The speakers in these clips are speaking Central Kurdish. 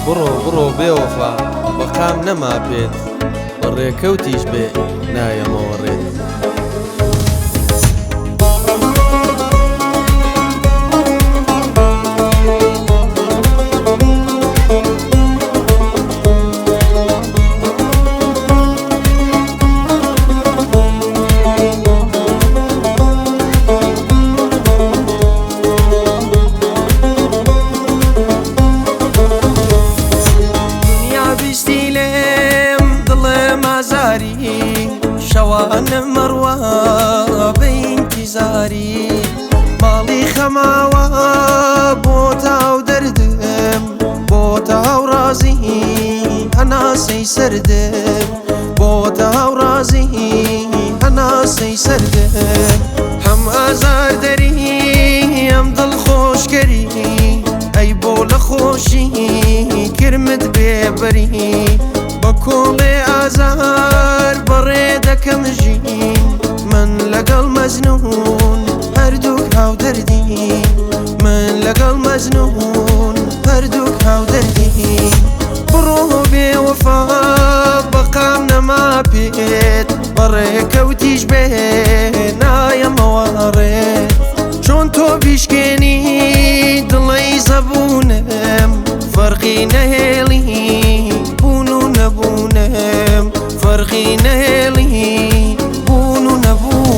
بڕۆ بڕۆ بێوەفا بەقام نەما پێت بەڕێکەوتیش بێ نایەمەوە ڕێت. شەوانە مەڕوا بە ئینتیزاری ماڵی خەماوە بۆ تاو دەردم بۆ تاو ڕازی هەناسەی سەردم بۆ تاو ڕازی هەناسەی سەردم هەم ئازار دەری ئەم دڵخۆشکەری ئەی بۆ لە خۆشی کرمت بێبەری بە کۆڵێ ئازار بەڕێ دەکەم ژین من لەگەڵ مەزنون هەردووک هاو دەردین من لەگەڵ مەزنون هەردووک هاو دەردین بڕۆ بێوەفا بەقام نەما پێت بەڕێکەوتیش بێ نایەمەوە ڕێت چۆن تۆ بیشکێنی دڵی زەبوونم فەرقی نەهێڵی بوون و نەبوونم فەرقی نەهێڵی بوون و نەبوون.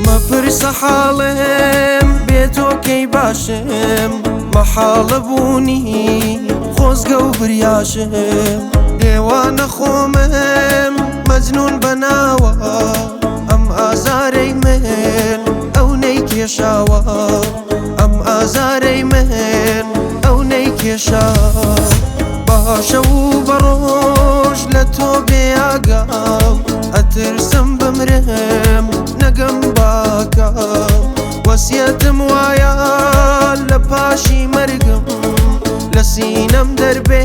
مەپرسە حاڵم بێتۆ کەی باشم مەحاڵە بوونی خۆزگە و بریاشم دێوانە خۆمم مەجنون بەناوە ئەم ئازارەی من ئەو نەیکێشاوە ئەم ئازارەی من ئەو نەیکێشاوە باشە و بەڕۆژ لە تۆ بێئاگام ئەترسم بمرم نەگەم باکەم وەسیەتم وایە لە پاشی مەرگم لە سینەم دەربێ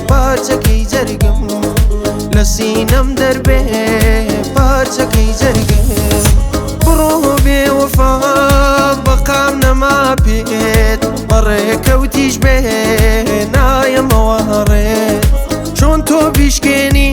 پارچەکەی جەرگم لە سینەم دەربێ پارچەکەی جەرگم بڕۆ بێوەفا بەقام نەما پێت بەڕێکەوتیش بێ نایەمەوە ڕێت چۆن تۆ بیشکێنی